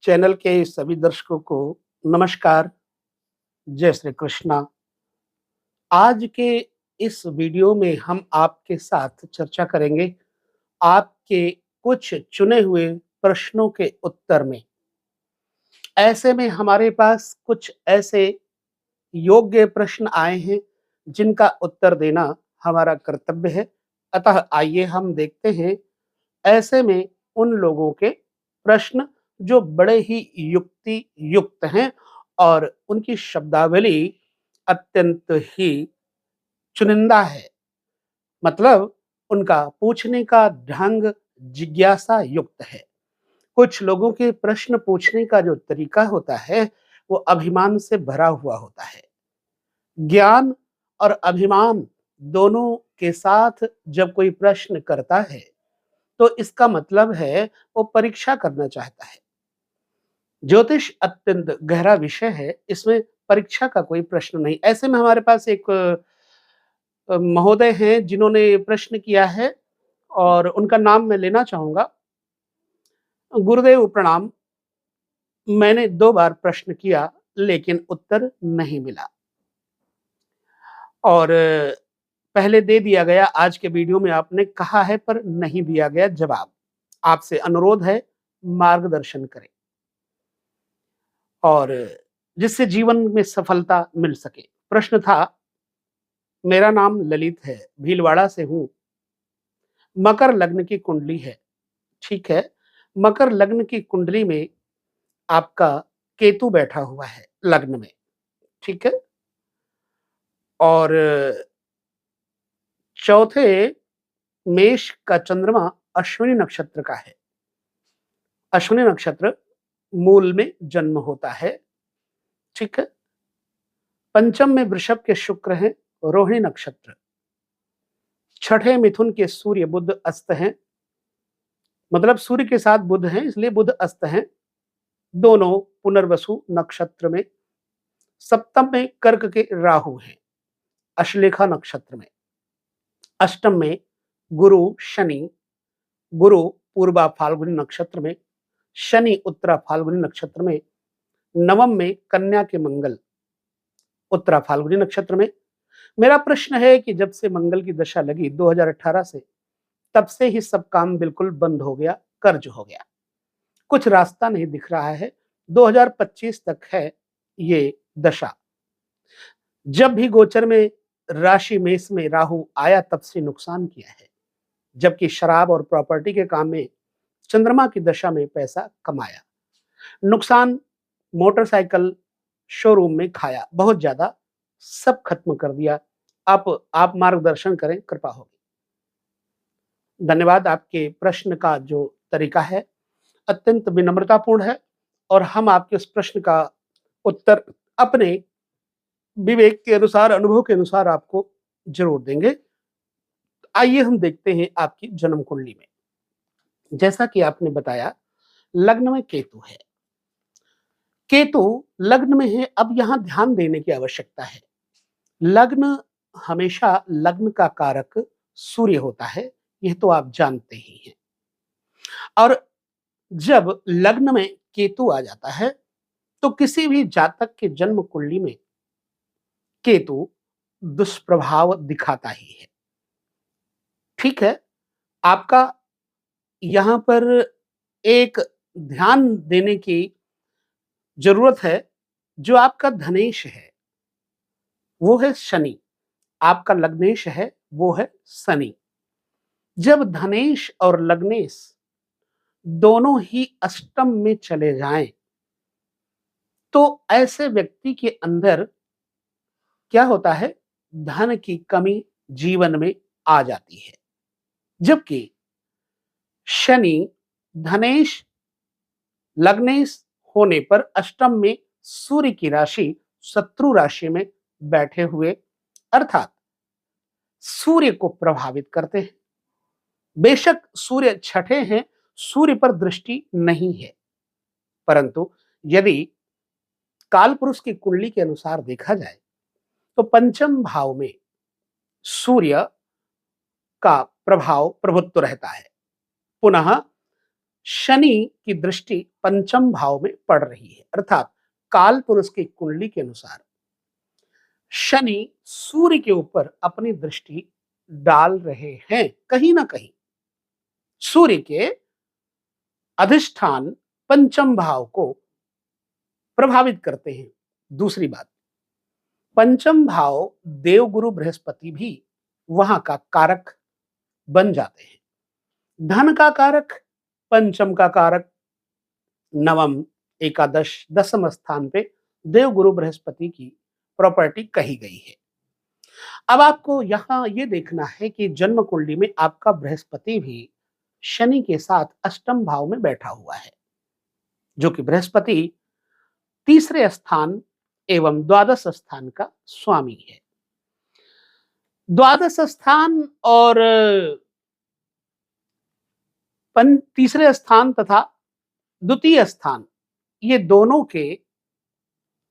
Channel के सभी दर्शकों को नमस्कार, जय श्री कृष्णा। आज के इस वीडियो में हम आपके साथ चर्चा करेंगे आपके कुछ चुने हुए प्रश्नों के उत्तर में। ऐसे में हमारे पास कुछ ऐसे योग्य प्रश्न आए हैं जिनका उत्तर देना हमारा कर्तव्य है। अतः आइए हम देखते हैं ऐसे में उन लोगों के प्रश्न जो बड़े ही युक्ति युक्त हैं और उनकी शब्दावली अत्यंत ही चुनिंदा है। मतलब उनका पूछने का ढंग जिज्ञासा युक्त है। कुछ लोगों के प्रश्न पूछने का जो तरीका होता है वो अभिमान से भरा हुआ होता है। ज्ञान और अभिमान दोनों के साथ जब कोई प्रश्न करता है तो इसका मतलब है वो परीक्षा करना चाहता है। ज्योतिष अत्यंत गहरा विषय है, इसमें परीक्षा का कोई प्रश्न नहीं। ऐसे में हमारे पास एक महोदय हैं जिन्होंने प्रश्न किया है और उनका नाम मैं लेना चाहूँगा। गुरुदेव प्रणाम, मैंने 2 बार प्रश्न किया लेकिन उत्तर नहीं मिला और पहले दे दिया गया, आज के वीडियो में आपने कहा है पर नहीं दिया गया जवाब। आपसे अनुरोध है मार्गदर्शन करें और जिससे जीवन में सफलता मिल सके। प्रश्न था, मेरा नाम ललित है, भीलवाड़ा से हूँ, मकर लग्न की कुंडली है। ठीक है, मकर लग्न की कुंडली में आपका केतु बैठा हुआ है लग्न में। ठीक है, और चौथे मेष का चंद्रमा अश्विनी नक्षत्र का है। अश्विनी नक्षत्र मूल में जन्म होता है। ठीक है, पंचम में वृषभ के शुक्र हैं, रोहिणी नक्षत्र। छठे मिथुन के सूर्य बुध अस्त हैं, मतलब सूर्य के साथ बुध हैं इसलिए बुध अस्त हैं, दोनों पुनर्वसु नक्षत्र में। सप्तम में कर्क के राहु हैं, अश्लेखा नक्षत्र में। अष्टम में गुरु शनि, गुरु पूर्वा फाल्गुनी नक्षत्र में, शनि उत्तरा फाल्गुनी नक्षत्र में। नवम में कन्या के मंगल, उत्तरा फाल्गुनी नक्षत्र में। मेरा प्रश्न है कि जब से मंगल की दशा लगी 2018 से, तब से ही सब काम बिल्कुल बंद हो गया, कर्ज हो गया, कुछ रास्ता नहीं दिख रहा है। 2025 तक है ये दशा। जब भी गोचर में राशि मेष में राहु आया तब से नुकसान किया है, जबकि शराब और प्रॉपर्टी के काम में चंद्रमा की दशा में पैसा कमाया। नुकसान मोटरसाइकिल शोरूम में खाया, बहुत ज्यादा, सब खत्म कर दिया। आप मार्गदर्शन करें, कृपा होगी। धन्यवाद। आपके प्रश्न का जो तरीका है अत्यंत विनम्रतापूर्ण है और हम आपके उस प्रश्न का उत्तर अपने विवेक के अनुसार, अनुभव के अनुसार आपको जरूर देंगे। आइए हम देखते हैं आपकी जन्म कुंडली में। जैसा कि आपने बताया लग्न में केतु है, केतु लग्न में है। अब यहां ध्यान देने की आवश्यकता है। लग्न हमेशा लग्न का कारक सूर्य होता है, यह तो आप जानते ही हैं। और जब लग्न में केतु आ जाता है तो किसी भी जातक के जन्म कुंडली में केतु दुष्प्रभाव दिखाता ही है। ठीक है, आपका यहां पर एक ध्यान देने की जरूरत है। जो आपका धनेश है वो है शनि, आपका लग्नेश है वो है शनि। जब धनेश और लग्नेश दोनों ही अष्टम में चले जाएं तो ऐसे व्यक्ति के अंदर क्या होता है, धन की कमी जीवन में आ जाती है। जबकि शनि धनेश लग्नेश होने पर अष्टम में सूर्य की राशि शत्रु राशि में बैठे हुए, अर्थात सूर्य को प्रभावित करते हैं। बेशक सूर्य छठे हैं, सूर्य पर दृष्टि नहीं है, परंतु यदि काल पुरुष की कुंडली के अनुसार देखा जाए तो पंचम भाव में सूर्य का प्रभाव प्रभुत्व रहता है। पुनः शनि की दृष्टि पंचम भाव में पड़ रही है, अर्थात काल पुरुष की कुंडली के अनुसार शनि सूर्य के ऊपर अपनी दृष्टि डाल रहे हैं। कहीं ना कहीं सूर्य के अधिष्ठान पंचम भाव को प्रभावित करते हैं। दूसरी बात, पंचम भाव देवगुरु बृहस्पति भी वहां का कारक बन जाते हैं। धन का कारक, पंचम का कारक, नवम, एकादश, दसम स्थान पे देवगुरु बृहस्पति की प्रॉपर्टी कही गई है। अब आपको यहां ये देखना है कि जन्म कुंडली में आपका बृहस्पति भी शनि के साथ अष्टम भाव में बैठा हुआ है, जो कि बृहस्पति तीसरे स्थान एवं द्वादश स्थान का स्वामी है। द्वादश स्थान और तीसरे स्थान तथा द्वितीय स्थान, ये दोनों के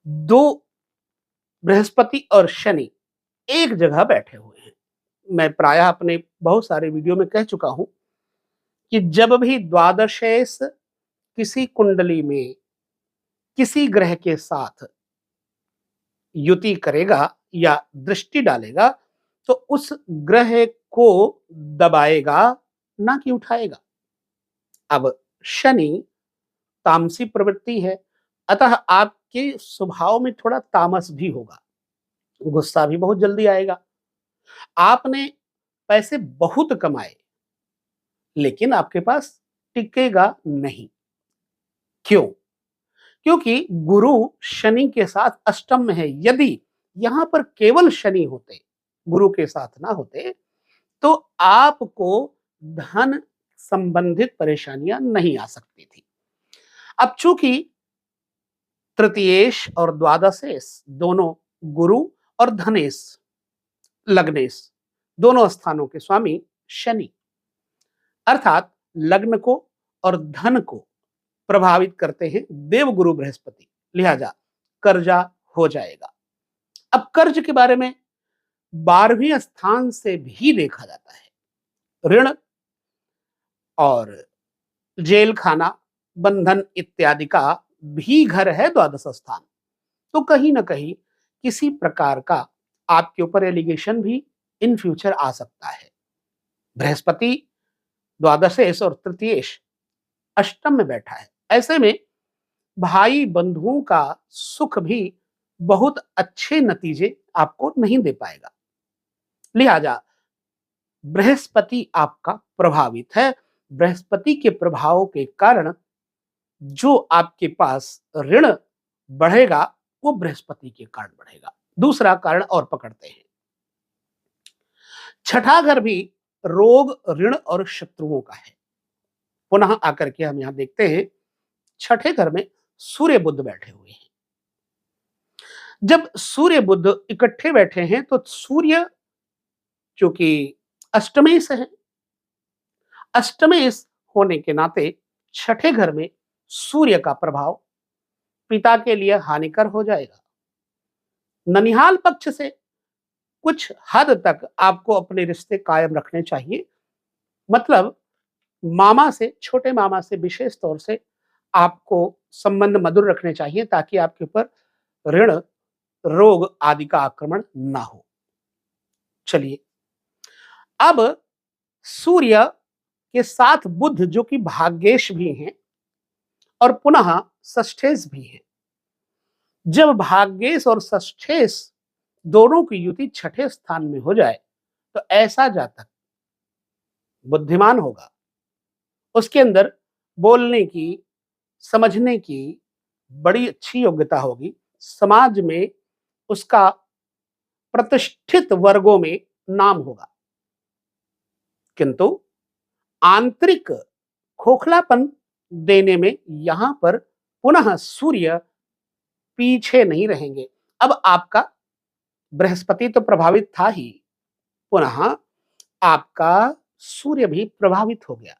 दो बृहस्पति और शनि एक जगह बैठे हुए हैं। मैं प्रायः अपने बहुत सारे वीडियो में कह चुका हूं कि जब भी द्वादशेश किसी कुंडली में किसी ग्रह के साथ युति करेगा या दृष्टि डालेगा तो उस ग्रह को दबाएगा, ना कि उठाएगा। अब शनि तामसी प्रवृत्ति है, अतः आपके स्वभाव में थोड़ा तामस भी होगा, गुस्सा भी बहुत जल्दी आएगा। आपने पैसे बहुत कमाए लेकिन आपके पास टिकेगा नहीं। क्यों? क्योंकि गुरु शनि के साथ अष्टम में है। यदि यहां पर केवल शनि होते, गुरु के साथ ना होते, तो आपको धन संबंधित परेशानियां नहीं आ सकती थी। अब चूंकि तृतीयेश और द्वादशेश दोनों गुरु और धनेश, लग्नेश, दोनों स्थानों के स्वामी शनि, अर्थात लग्न को और धन को प्रभावित करते हैं देवगुरु बृहस्पति, लिहाजा कर्जा हो जाएगा। अब कर्ज के बारे में 12वें स्थान से भी देखा जाता है। ऋण और जेल खाना, बंधन इत्यादि का भी घर है द्वादश स्थान, तो कहीं ना कहीं किसी प्रकार का आपके ऊपर एलिगेशन भी इन फ्यूचर आ सकता है। बृहस्पति द्वादशेश और तृतीयेश अष्टम में बैठा है, ऐसे में भाई बंधुओं का सुख भी बहुत अच्छे नतीजे आपको नहीं दे पाएगा। लिहाजा बृहस्पति आपका प्रभावित है। बृहस्पति के प्रभाव के कारण जो आपके पास ऋण बढ़ेगा वो बृहस्पति के कारण बढ़ेगा। दूसरा कारण और पकड़ते हैं, छठा घर भी रोग, ऋण और शत्रुओं का है। पुनः आकर के हम यहां देखते हैं, छठे घर में सूर्य बुध बैठे हुए हैं। जब सूर्य बुध इकट्ठे बैठे हैं तो सूर्य जो कि अष्टमेश है, अष्टमेश होने के नाते छठे घर में सूर्य का प्रभाव पिता के लिए हानिकर हो जाएगा। ननिहाल पक्ष से कुछ हद तक आपको अपने रिश्ते कायम रखने चाहिए, मतलब मामा से, छोटे मामा से विशेष तौर से आपको संबंध मधुर रखने चाहिए ताकि आपके ऊपर ऋण, रोग आदि का आक्रमण ना हो। चलिए, अब सूर्य के साथ बुध जो कि भाग्येश भी हैं और पुनः षष्ठेश भी हैं। जब भाग्येश और षष्ठेश दोनों की युति छठे स्थान में हो जाए तो ऐसा जातक बुद्धिमान होगा, उसके अंदर बोलने की, समझने की बड़ी अच्छी योग्यता होगी, समाज में उसका प्रतिष्ठित वर्गों में नाम होगा, किंतु आंतरिक खोखलापन देने में यहां पर पुनः सूर्य पीछे नहीं रहेंगे। अब आपका बृहस्पति तो प्रभावित था ही, पुनः आपका सूर्य भी प्रभावित हो गया।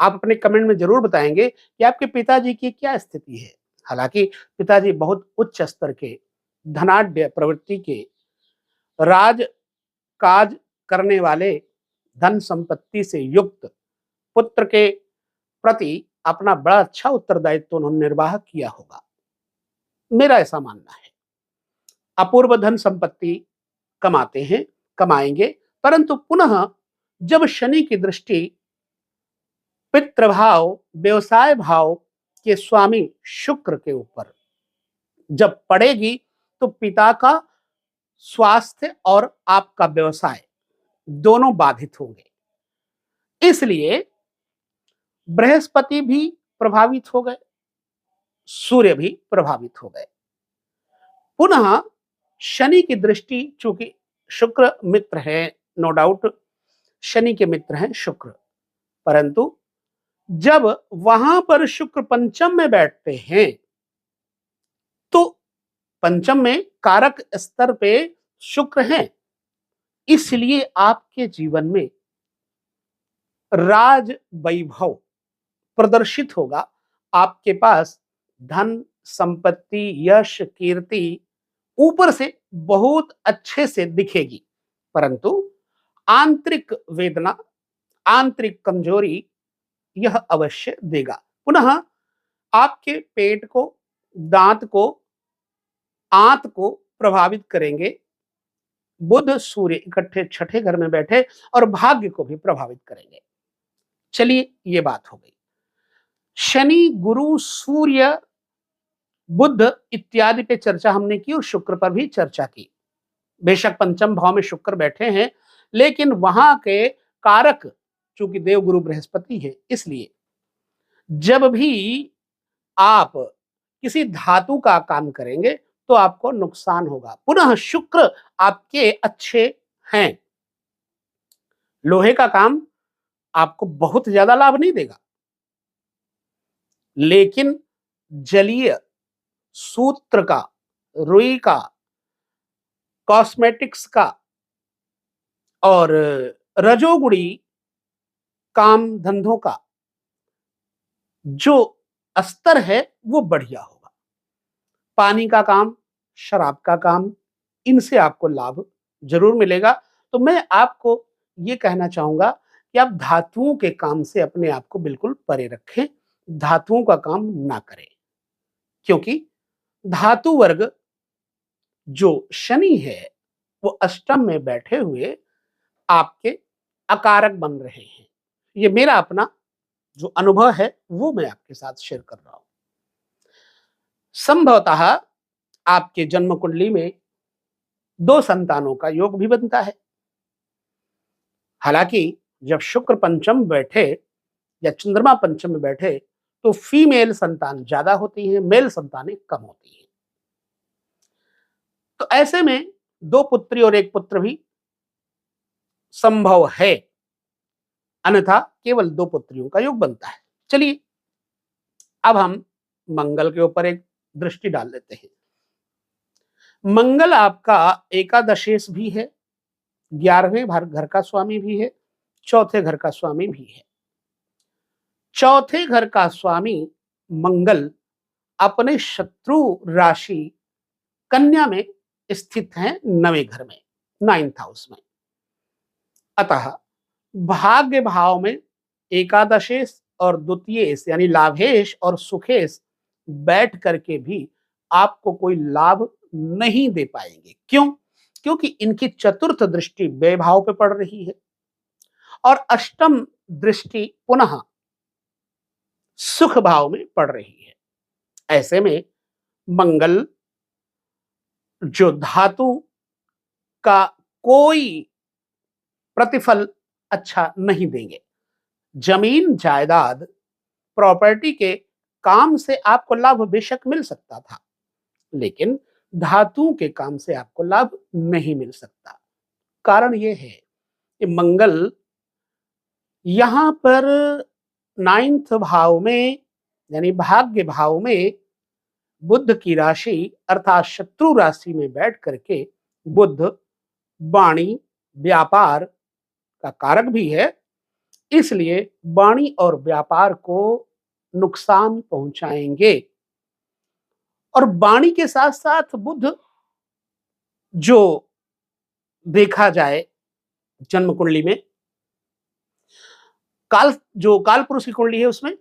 आप अपने कमेंट में जरूर बताएंगे कि आपके पिताजी की क्या स्थिति है। हालांकि पिताजी बहुत उच्च स्तर के, धनाढ्य प्रवृत्ति के, राज काज करने वाले, धन संपत्ति से युक्त, पुत्र के प्रति अपना बड़ा अच्छा उत्तरदायित्व उन्होंने निर्वाह किया होगा। मेरा ऐसा मानना है। अपूर्व धन संपत्ति कमाते हैं, कमाएँगे, परंतु पुनः जब शनि की दृष्टि पितृभाव, व्यवसाय भाव के स्वामी शुक्र के ऊपर जब पड़ेगी, तो पिता का स्वास्थ्य और आपका व्यवसाय दोनों बाधित होंगे। इसलिए बृहस्पति भी प्रभावित हो गए, सूर्य भी प्रभावित हो गए। पुनः शनि की दृष्टि, चूंकि शुक्र मित्र है, नो डाउट शनि के मित्र हैं शुक्र, परंतु जब वहां पर शुक्र पंचम में बैठते हैं, तो पंचम में कारक स्तर पे शुक्र हैं, इसलिए आपके जीवन में राज वैभव प्रदर्शित होगा। आपके पास धन, संपत्ति, यश, कीर्ति ऊपर से बहुत अच्छे से दिखेगी, परंतु आंतरिक वेदना, आंतरिक कमजोरी यह अवश्य देगा। पुनः आपके पेट को, दांत को, आंत को प्रभावित करेंगे। बुध सूर्य इकट्ठे छठे घर में बैठे और भाग्य को भी प्रभावित करेंगे। चलिए, ये बात हो गई। शनि, गुरु, सूर्य, बुध इत्यादि पे चर्चा हमने की और शुक्र पर भी चर्चा की। बेशक पंचम भाव में शुक्र बैठे हैं, लेकिन वहां के कारक चूंकि देव गुरु बृहस्पति है, इसलिए जब भी आप किसी धातु का काम करेंगे तो आपको नुकसान होगा। पुनः शुक्र आपके अच्छे हैं, लोहे का काम आपको बहुत ज्यादा लाभ नहीं देगा, लेकिन जलीय, सूत्र का, रुई का, कॉस्मेटिक्स का और रजोगुड़ी काम धंधों का जो स्तर है वो बढ़िया होगा। पानी का काम, शराब का काम, इनसे आपको लाभ जरूर मिलेगा। तो मैं आपको ये कहना चाहूंगा कि आप धातुओं के काम से अपने आप को बिल्कुल परे रखें, धातुओं का काम ना करें, क्योंकि धातु वर्ग जो शनि है वो अष्टम में बैठे हुए आपके अकारक बन रहे हैं। ये मेरा अपना जो अनुभव है वो मैं आपके साथ शेयर कर रहा हूं। संभवतः आपके जन्म कुंडली में 2 संतानों का योग भी बनता है। हालांकि जब शुक्र पंचम बैठे या चंद्रमा पंचम में बैठे तो फीमेल संतान ज्यादा होती है, मेल संतानें कम होती है। तो ऐसे में 2 पुत्री और 1 पुत्र भी संभव है, अन्यथा केवल 2 पुत्रियों का योग बनता है। चलिए, अब हम मंगल के ऊपर एक दृष्टि डाल लेते हैं। मंगल आपका एकादशेश भी है, 11वें घर का स्वामी भी है, चौथे घर का स्वामी भी है। चौथे घर का स्वामी मंगल अपने शत्रु राशि कन्या में स्थित है, 9वें घर में, 9th हाउस में। अतः भाग्य भाव में एकादशेश और द्वितीयेश यानी लाभेश और सुखेश बैठ करके भी आपको कोई लाभ नहीं दे पाएंगे। क्यों? क्योंकि इनकी चतुर्थ दृष्टि व्यय भाव पे पड़ रही है और अष्टम दृष्टि पुनः सुख भाव में पड़ रही है। ऐसे में मंगल जो धातु का कोई प्रतिफल अच्छा नहीं देंगे। जमीन, जायदाद, प्रॉपर्टी के काम से आपको लाभ बेशक मिल सकता था, लेकिन धातुओं के काम से आपको लाभ नहीं मिल सकता। कारण यह है कि मंगल यहां पर 9th भाव में यानी भाग्य भाव में बुध की राशि अर्थात शत्रु राशि में बैठ करके बुध वाणी, व्यापार का कारक भी है, इसलिए वाणी और व्यापार को नुकसान पहुंचाएंगे। और वाणी के साथ साथ बुध जो देखा जाए जन्म कुंडली में, काल पुरुष की कुंडली है उसमें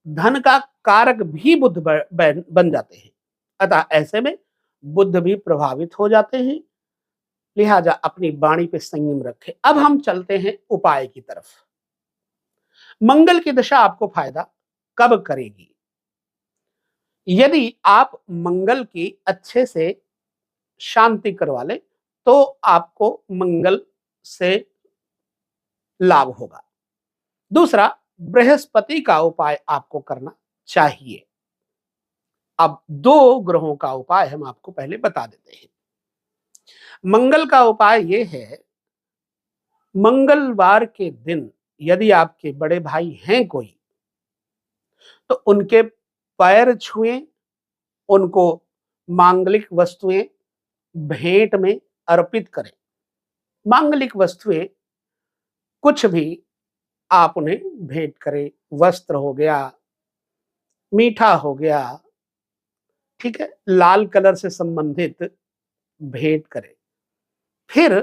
धन का कारक भी बुध बन जाते हैं। अतः ऐसे में बुध भी प्रभावित हो जाते हैं, लिहाजा अपनी वाणी पे संयम रखें। अब हम चलते हैं उपाय की तरफ। मंगल की दशा आपको फायदा कब करेगी? यदि आप मंगल की अच्छे से शांति करवा लें तो आपको मंगल से लाभ होगा। दूसरा, बृहस्पति का उपाय आपको करना चाहिए। अब दो ग्रहों का उपाय हम आपको पहले बता देते हैं। मंगल का उपाय यह है, मंगलवार के दिन यदि आपके बड़े भाई हैं कोई, तो उनके पैर छुएं, उनको मांगलिक वस्तुएं भेंट में अर्पित करें। मांगलिक वस्तुएं कुछ भी आप उन्हें भेंट करें, वस्त्र हो गया, मीठा हो गया, ठीक है, लाल कलर से संबंधित भेंट करें। फिर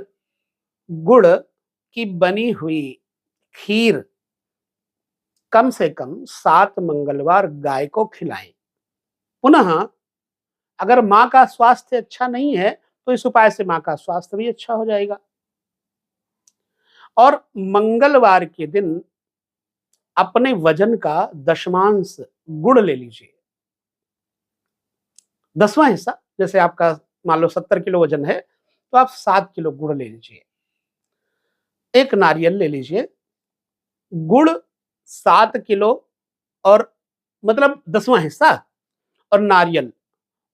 गुड़ की बनी हुई खीर कम से कम 7 मंगलवार गाय को खिलाएं। पुनः अगर मां का स्वास्थ्य अच्छा नहीं है तो इस उपाय से मां का स्वास्थ्य भी अच्छा हो जाएगा। और मंगलवार के दिन अपने वजन का दशमांश गुड़ ले लीजिए। 10वां हिस्सा, जैसे आपका मान लो 70 किलो वजन है तो आप 7 किलो गुड़ ले लीजिए। एक नारियल ले लीजिए। गुड़ 7 किलो और मतलब 10वां हिस्सा, और नारियल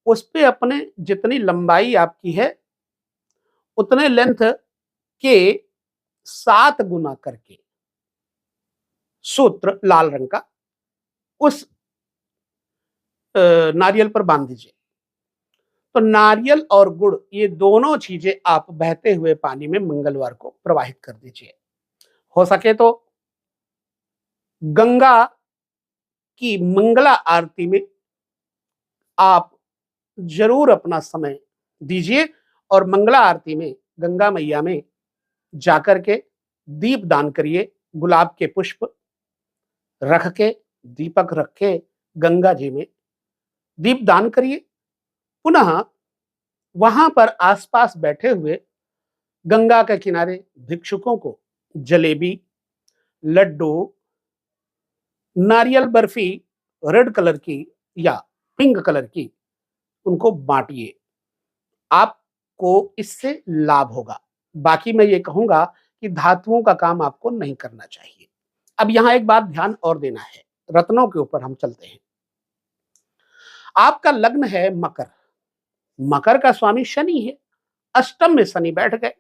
उस पे अपने जितनी लंबाई आपकी है उतने लेंथ के 7 गुना करके सूत्र लाल रंग का उस नारियल पर बांध दीजिए। तो नारियल और गुड़ ये दोनों चीजें आप बहते हुए पानी में मंगलवार को प्रवाहित कर दीजिए। हो सके तो गंगा की मंगला आरती में आप जरूर अपना समय दीजिए और मंगला आरती में गंगा मैया में जाकर के दीप दान करिए। गुलाब के पुष्प रख के, दीपक रख के गंगा जी में दीप दान करिए। पुनः वहां पर आसपास बैठे हुए गंगा के किनारे भिक्षुकों को जलेबी, लड्डू, नारियल बर्फी रेड कलर की या पिंक कलर की उनको बांटिए। आपको इससे लाभ होगा। बाकी मैं ये कहूंगा कि धातुओं का काम आपको नहीं करना चाहिए। अब यहां एक बात ध्यान और देना है, रत्नों के ऊपर हम चलते हैं। आपका लग्न है मकर, मकर का स्वामी शनि है, अष्टम में शनि बैठ गए।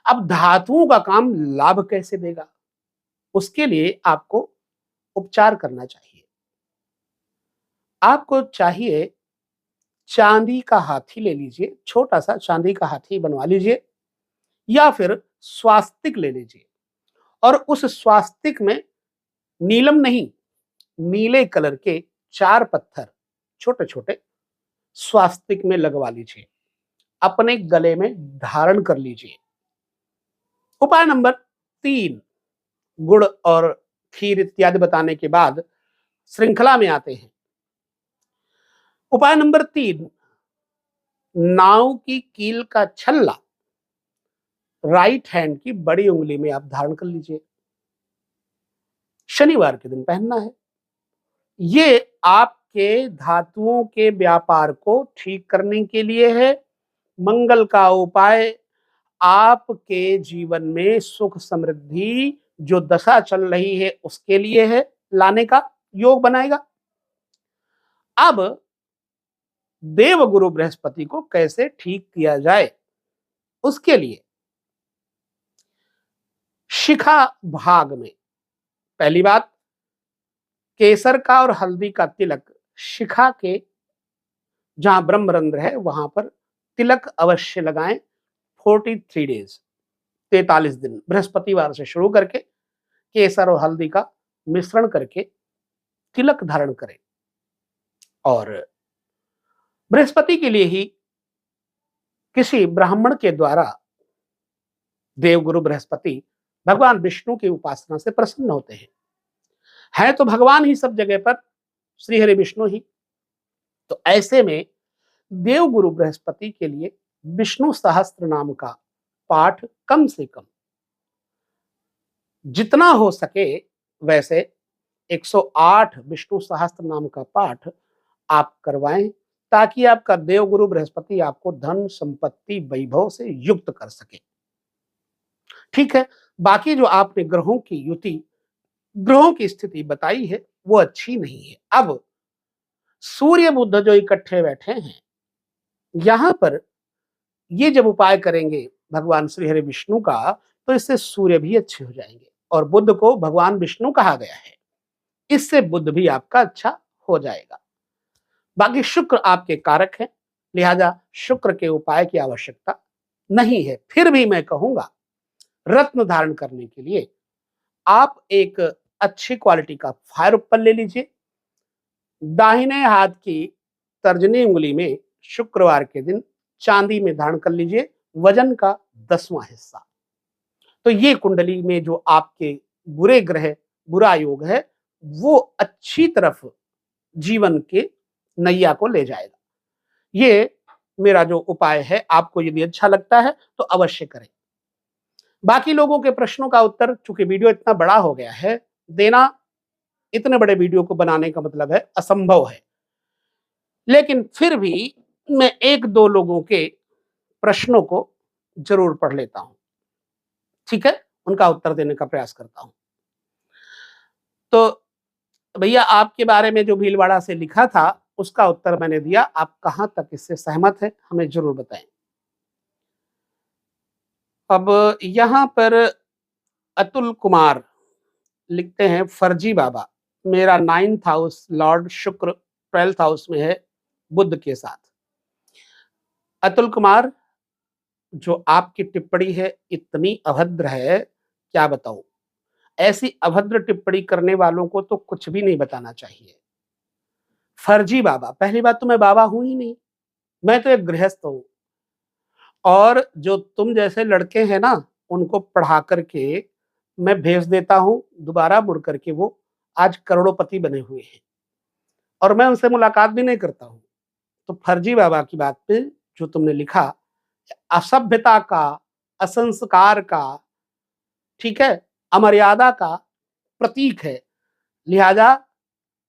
अब धातुओं का काम लाभ कैसे देगा? उसके लिए आपको उपचार करना चाहिए। आपको चाहिए चांदी का हाथी ले लीजिए, छोटा सा चांदी का हाथी बनवा लीजिए, या फिर स्वास्तिक ले लीजिए और उस स्वास्तिक में नीलम नहीं, नीले कलर के 4 पत्थर छोटे छोटे स्वास्तिक में लगवा लीजिए, अपने गले में धारण कर लीजिए। उपाय नंबर 3, गुड़ और खीर इत्यादि बताने के बाद श्रृंखला में आते हैं। उपाय नंबर 3, नाव की कील का छल्ला राइट हैंड की बड़ी उंगली में आप धारण कर लीजिए। शनिवार के दिन पहनना है। ये आपके धातुओं के व्यापार को ठीक करने के लिए है। मंगल का उपाय आपके जीवन में सुख समृद्धि जो दशा चल रही है उसके लिए है, लाने का योग बनाएगा। अब देवगुरु बृहस्पति को कैसे ठीक किया जाए, उसके लिए शिखा भाग में पहली बात, केसर का और हल्दी का तिलक शिखा के जहां ब्रह्मरंध्र है वहां पर तिलक अवश्य लगाएं। 43 डेज, 43 दिन बृहस्पतिवार से शुरू करके केसर और हल्दी का मिश्रण करके तिलक धारण करें। और बृहस्पति के लिए ही किसी ब्राह्मण के द्वारा देवगुरु बृहस्पति भगवान विष्णु की उपासना से प्रसन्न होते हैं। है तो भगवान ही सब जगह पर, श्री हरि विष्णु ही। तो ऐसे में देवगुरु बृहस्पति के लिए विष्णु सहस्त्र नाम का पाठ कम से कम जितना हो सके वैसे 108 विष्णु सहस्त्र नाम का पाठ आप करवाएं, ताकि आपका देवगुरु बृहस्पति आपको धन संपत्ति वैभव से युक्त कर सके। ठीक है, बाकी जो आपने ग्रहों की युति, ग्रहों की स्थिति बताई है वो अच्छी नहीं है। अब सूर्य बुध जो इकट्ठे बैठे हैं, यहां पर ये जब उपाय करेंगे भगवान श्री हरि विष्णु का, तो इससे सूर्य भी अच्छे हो जाएंगे। और बुध को भगवान विष्णु कहा गया है, इससे बुध भी आपका अच्छा हो जाएगा। बाकी शुक्र आपके कारक है, लिहाजा शुक्र के उपाय की आवश्यकता नहीं है। फिर भी मैं कहूंगा रत्न धारण करने के लिए आप एक अच्छी क्वालिटी का फायर एप्पल ले लीजिए, दाहिने हाथ की तर्जनी उंगली में शुक्रवार के दिन चांदी में धारण कर लीजिए, वजन का 10वां हिस्सा। तो ये कुंडली में जो आपके बुरे ग्रह, बुरा योग है, वो अच्छी तरफ जीवन के नैया को ले जाएगा। ये मेरा जो उपाय है, आपको यदि अच्छा लगता है तो अवश्य करें। बाकी लोगों के प्रश्नों का उत्तर, चूंकि वीडियो इतना बड़ा हो गया है, देना इतने बड़े वीडियो को बनाने का मतलब है असंभव है, लेकिन फिर भी मैं एक दो लोगों के प्रश्नों को जरूर पढ़ लेता हूं। ठीक है, उनका उत्तर देने का प्रयास करता हूं। तो भैया, आपके बारे में जो भीलवाड़ा से लिखा था उसका उत्तर मैंने दिया। आप कहां तक इससे सहमत हैं, हमें जरूर बताएं। अब यहां पर अतुल कुमार लिखते हैं, फर्जी बाबा, मेरा 9th हाउस लॉर्ड शुक्र 12th हाउस में है बुध के साथ। अतुल कुमार, जो आपकी टिप्पणी है इतनी अभद्र है, क्या बताऊं। ऐसी अभद्र टिप्पणी करने वालों को तो कुछ भी नहीं बताना चाहिए। फर्जी बाबा, पहली बात तो मैं बाबा हूं ही नहीं, मैं तो एक गृहस्थ हूं। और जो तुम जैसे लड़के हैं ना, उनको पढ़ा करके मैं भेज देता हूं, दोबारा मुड़ करके वो आज करोड़पति बने हुए हैं, और मैं उनसे मुलाकात भी नहीं करता हूं। तो फर्जी बाबा की बात पे जो तुमने लिखा, असभ्यता का, असंस्कार का, ठीक है, अमर्यादा का प्रतीक है, लिहाजा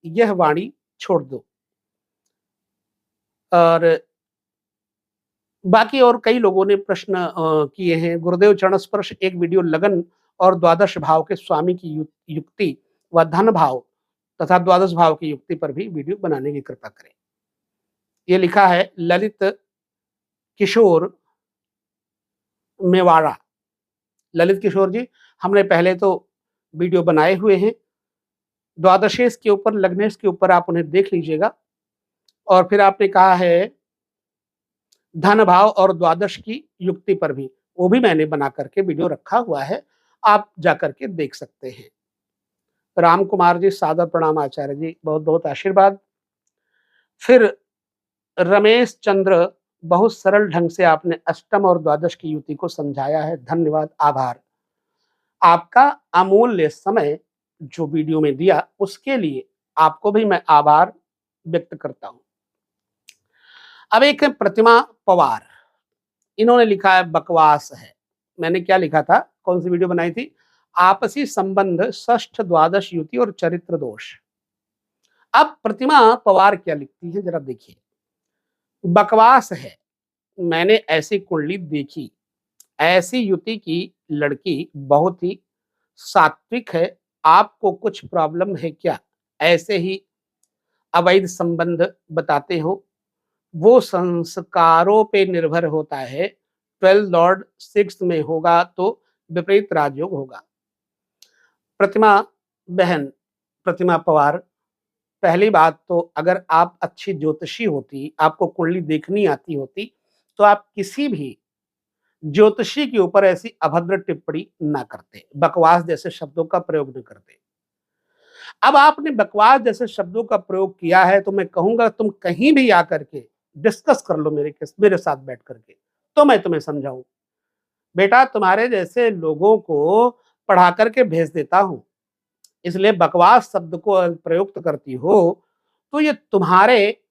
यह वाणी छोड़ दो। और बाकी और कई लोगों ने प्रश्न किए हैं। गुरुदेव चरण स्पर्श एक वीडियो लगन और द्वादश भाव के स्वामी की युक्ति व धन भाव तथा द्वादश भाव की युक्ति पर भी वीडियो बनाने की कृपा करें। ये लिखा है ललित किशोर मेवाड़ा। ललित किशोर जी, हमने पहले तो वीडियो बनाए हुए हैं, द्वादशेश के ऊपर, लग्नेश के ऊपर, आप उन्हें देख लीजिएगा। और फिर आपने कहा है धन भाव और द्वादश की युक्ति पर भी, वो भी मैंने बना करके वीडियो रखा हुआ है, आप जाकर के देख सकते हैं। राम कुमार जी, सादर प्रणाम आचार्य जी, बहुत बहुत आशीर्वाद। फिर रमेश चंद्र, बहुत सरल ढंग से आपने अष्टम और द्वादश की युति को समझाया है, धन्यवाद, आभार। आपका अमूल्य समय जो वीडियो में दिया उसके लिए आपको भी मैं आभार व्यक्त करता हूं। अब एक है प्रतिमा पवार, इन्होंने लिखा है बकवास है। मैंने क्या लिखा था, कौन सी वीडियो बनाई थी, आपसी संबंध, षष्ठ द्वादश युति और चरित्र दोष। अब प्रतिमा पवार क्या लिखती है जरा देखिए। बकवास है, मैंने ऐसी कुंडली देखी, ऐसी युति की लड़की बहुत ही सात्विक है, आपको कुछ प्रॉब्लम है क्या, ऐसे ही अवैध संबंध बताते हो, वो संस्कारों पे निर्भर होता है। 12 लॉर्ड 6 में होगा तो विपरीत राजयोग होगा। प्रतिमा बहन, प्रतिमा पवार, पहली बात तो अगर आप अच्छी ज्योतिषी होती, आपको कुंडली देखनी आती होती, तो आप किसी भी ज्योतिषी के ऊपर ऐसी अभद्र टिप्पणी ना करते, बकवास जैसे शब्दों का प्रयोग न करते। अब आपने बकवास जैसे शब्दों का प्रयोग किया है, तो मैं कहूंगा तुम कहीं भी आकर के डिस्कस कर लो मेरे साथ बैठ करके, तो मैं तुम्हें समझाऊं। बेटा, तुम्हारे जैसे लोगों को पढ़ा करके भेज देता हूं, इसलिए बकवास शब्द को प्रयुक्त करती हो तो ये तुम्हारे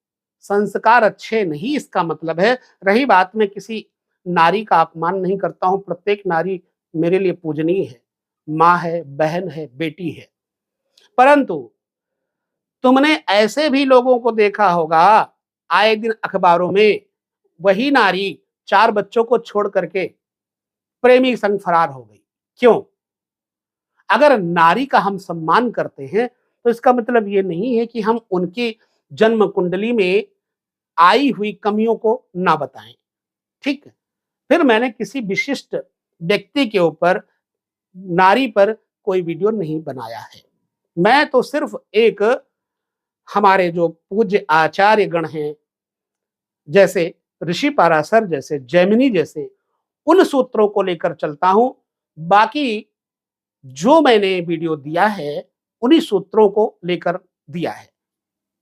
संस्कार अच्छे नहीं, इसका मतलब है। रही बात, मैं किसी नारी का अपमान नहीं करता हूं, प्रत्येक नारी मेरे लिए पूजनीय है, माँ है, बहन है, बेटी है। परंतु तुमने ऐसे भी लोगों को देखा होगा आए दिन अखबारों में, वही नारी 4 बच्चों को छोड़ करके प्रेमी संग फरार हो गई। क्यों? अगर नारी का हम सम्मान करते हैं तो इसका मतलब ये नहीं है कि हम उनकी जन्म कुंडली में आई हुई कमियों को ना बताएं। ठीक है? फिर मैंने किसी विशिष्ट व्यक्ति के ऊपर, नारी पर कोई वीडियो नहीं बनाया है। मैं तो सिर्फ एक, हमारे जो पूज्य आचार्य गण हैं, जैसे ऋषि पाराशर जैसे, जैमिनी जैसे, उन सूत्रों को लेकर चलता हूं। बाकी जो मैंने वीडियो दिया है उन्हीं सूत्रों को लेकर दिया है।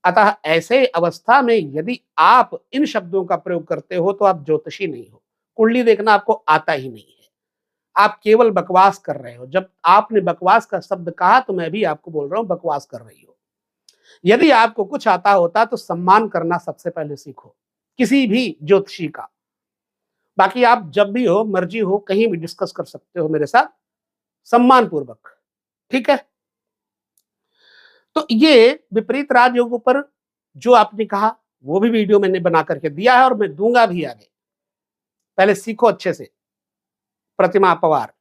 अतः ऐसे अवस्था में यदि आप इन शब्दों का प्रयोग करते हो तो आप ज्योतिषी नहीं हो, कुंडली देखना आपको आता ही नहीं है, आप केवल बकवास कर रहे हो। जब आपने बकवास का शब्द कहा तो मैं भी आपको बोल रहा हूं बकवास कर रही हो। यदि आपको कुछ आता होता तो सम्मान करना सबसे पहले सीखो, किसी भी ज्योतिषी का। बाकी आप जब भी हो, मर्जी हो, कहीं भी डिस्कस कर सकते हो मेरे साथ सम्मान पूर्वक। ठीक है? तो ये विपरीत राजयोगों पर जो आपने कहा वो भी वीडियो मैंने बना करके दिया है और मैं दूंगा भी आगे। पहले सीखो अच्छे से। प्रतिमा पवार,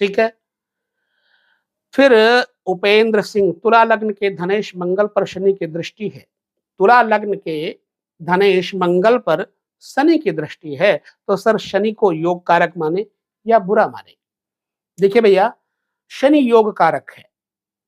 ठीक है? फिर उपेंद्र सिंह, तुला लग्न के धनेश मंगल पर शनि की दृष्टि है। तुला लग्न के धनेश मंगल पर शनि की दृष्टि है तो सर शनि को योग कारक माने या बुरा माने? देखिए भैया, शनि योग कारक है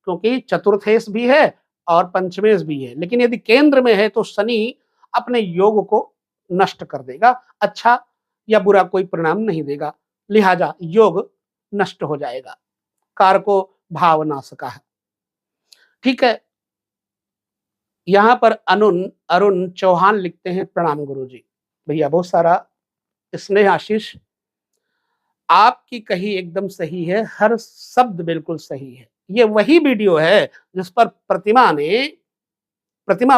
क्योंकि चतुर्थेश भी है और पंचमेश भी है, लेकिन यदि केंद्र में है तो शनि अपने योग को नष्ट कर देगा, अच्छा या बुरा कोई परिणाम नहीं देगा, लिहाजा योग नष्ट हो जाएगा। कारको भाव नासका है। ठीक है? यहां पर अरुण चौहान लिखते हैं, प्रणाम गुरुजी। भैया बहुत सारा स्नेह आशीष, आपकी कही एकदम सही है, हर शब्द बिल्कुल सही है। ये वही वीडियो है जिस पर प्रतिमा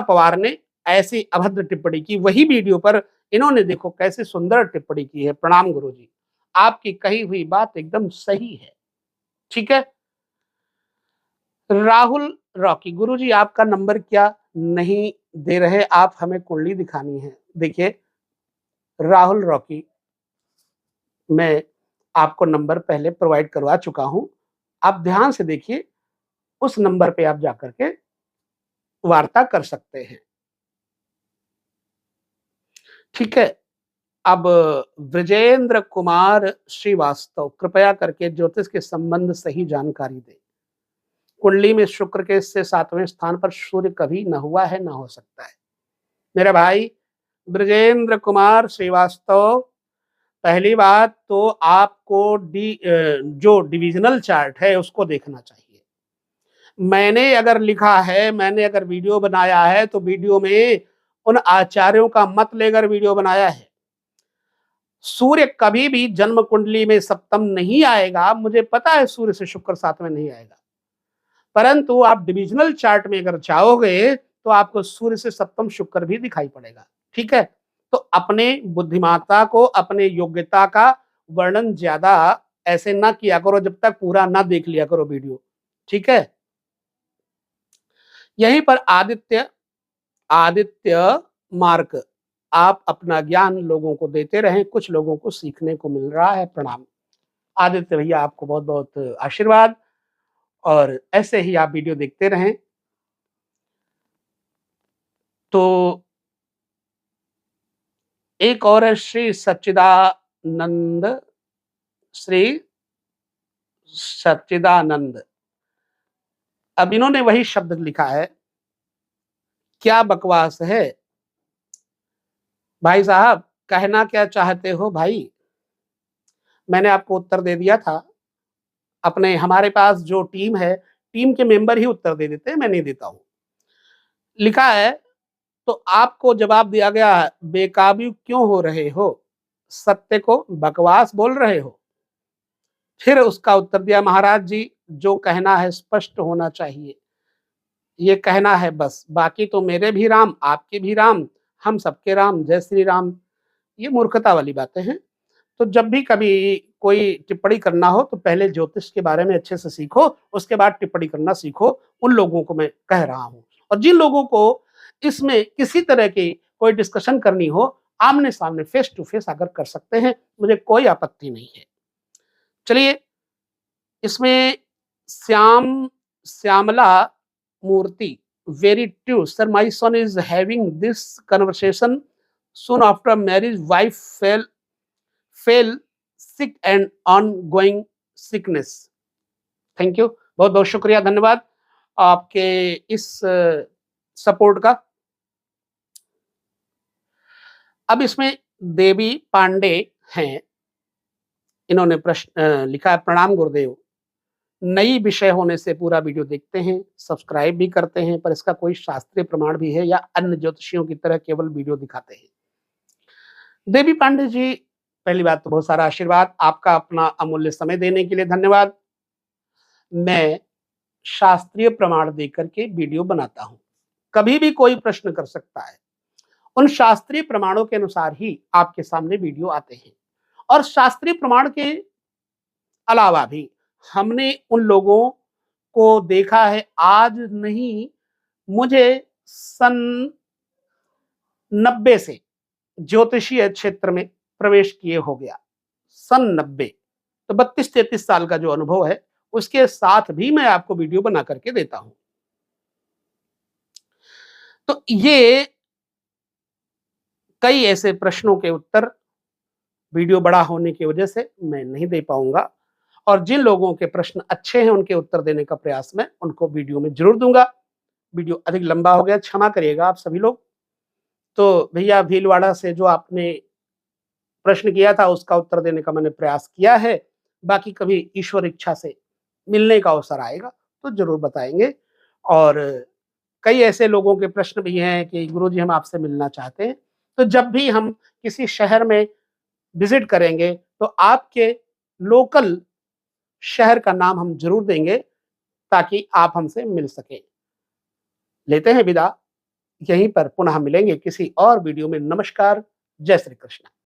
पवार ने ऐसी अभद्र टिप्पणी की, वही वीडियो पर इन्होंने देखो कैसे सुंदर टिप्पणी की है। प्रणाम गुरुजी, आपकी कही हुई बात एकदम सही है। ठीक है? राहुल रॉकी, गुरुजी आपका नंबर क्या नहीं दे रहे आप, हमें कुंडली दिखानी है। देखिए राहुल रॉकी, मैं आपको नंबर पहले प्रोवाइड करवा चुका हूं, आप ध्यान से देखिए, उस नंबर पे आप जाकर के वार्ता कर सकते हैं। ठीक है? अब ब्रजेंद्र कुमार श्रीवास्तव, कृपया करके ज्योतिष के संबंध सही जानकारी दें। कुंडली में शुक्र के से 7वें स्थान पर सूर्य कभी न हुआ है, न हो सकता है। मेरे भाई ब्रजेंद्र कुमार श्रीवास्तव, पहली बात तो आपको जो डिविजनल चार्ट है उसको देखना चाहिए। मैंने अगर लिखा है, मैंने अगर वीडियो बनाया है तो वीडियो में उन आचार्यों का मत लेकर वीडियो बनाया है। सूर्य कभी भी जन्म कुंडली में सप्तम नहीं आएगा, मुझे पता है सूर्य से शुक्र 7 में नहीं आएगा, परंतु आप डिविजनल चार्ट में अगर चाहोगे तो आपको सूर्य से सप्तम शुक्र भी दिखाई पड़ेगा। ठीक है? तो अपने बुद्धिमत्ता को, अपने योग्यता का वर्णन ज्यादा ऐसे ना किया करो जब तक पूरा ना देख लिया करो वीडियो। ठीक है? यहीं पर आदित्य आदित्य मार्क, आप अपना ज्ञान लोगों को देते रहें, कुछ लोगों को सीखने को मिल रहा है। प्रणाम आदित्य भैया, आपको बहुत बहुत आशीर्वाद, और ऐसे ही आप वीडियो देखते रहें। तो एक और है श्री सच्चिदानंद, श्री सच्चिदानंद, अब इन्होंने वही शब्द लिखा है, क्या बकवास है भाई साहब, कहना क्या चाहते हो भाई? मैंने आपको उत्तर दे दिया था। अपने, हमारे पास जो टीम है, टीम के मेंबर ही उत्तर दे देते हैं, मैं नहीं देता हूं। लिखा है तो आपको जवाब दिया गया, बेकाबू क्यों हो रहे हो, सत्य को बकवास बोल रहे हो। फिर उसका उत्तर दिया, महाराज जी जो कहना है स्पष्ट होना चाहिए। ये कहना है बस, बाकी तो मेरे भी राम, आपके भी राम, हम सबके राम, जय श्री राम। ये मूर्खता वाली बातें हैं। तो जब भी कभी कोई टिप्पणी करना हो तो पहले ज्योतिष के बारे में अच्छे से सीखो, उसके बाद टिप्पणी करना सीखो। उन लोगों को मैं कह रहा हूँ। और जिन लोगों को इसमें किसी तरह की कोई डिस्कशन करनी हो, आमने-सामने फेस टू फेस आकर कर सकते हैं, मुझे कोई आपत्ति नहीं है। चलिए, इसमें Shyam Shyamala Murthy, very true sir, my son is having this conversation soon after marriage, wife fell sick and ongoing sickness. Thank you, बहुत बहुत शुक्रिया, धन्यवाद आपके इस सपोर्ट का। अब इसमें देवी पांडे हैं, इन्होंने प्रश्न लिखा है, प्रणाम गुरुदेव, नई विषय होने से पूरा वीडियो देखते हैं, सब्सक्राइब भी करते हैं, पर इसका कोई शास्त्रीय प्रमाण भी है या अन्य ज्योतिषियों की तरह केवल वीडियो दिखाते हैं? देवी पांडे जी, पहली बात तो बहुत सारा आशीर्वाद, आपका अपना अमूल्य समय देने के लिए धन्यवाद। मैं शास्त्रीय प्रमाण देकर के वीडियो बनाता हूं, कभी भी कोई प्रश्न कर सकता है, उन शास्त्रीय प्रमाणों के अनुसार ही आपके सामने वीडियो आते हैं। और शास्त्रीय प्रमाण के अलावा भी हमने उन लोगों को देखा है, आज नहीं, मुझे सन 90 से ज्योतिषीय क्षेत्र में प्रवेश किए हो गया, सन 90, तो 32-33 साल का जो अनुभव है, उसके साथ भी मैं आपको वीडियो बना करके देता हूं। तो ये कई ऐसे प्रश्नों के उत्तर वीडियो बड़ा होने की वजह से मैं नहीं दे पाऊंगा, और जिन लोगों के प्रश्न अच्छे हैं उनके उत्तर देने का प्रयास मैं उनको वीडियो में जरूर दूंगा। वीडियो अधिक लंबा हो गया, क्षमा करिएगा आप सभी लोग। तो भैया भीलवाड़ा से जो आपने प्रश्न किया था, उसका उत्तर देने का मैंने प्रयास किया है। बाकी कभी ईश्वर इच्छा से मिलने का अवसर आएगा तो जरूर बताएंगे। और कई ऐसे लोगों के प्रश्न भी हैं कि गुरुजी हम आपसे मिलना चाहते हैं, तो जब भी हम किसी शहर में विजिट करेंगे तो आपके लोकल शहर का नाम हम जरूर देंगे ताकि आप हमसे मिल सके। लेते हैं विदा, यहीं पर पुनः मिलेंगे किसी और वीडियो में। नमस्कार, जय श्री कृष्ण।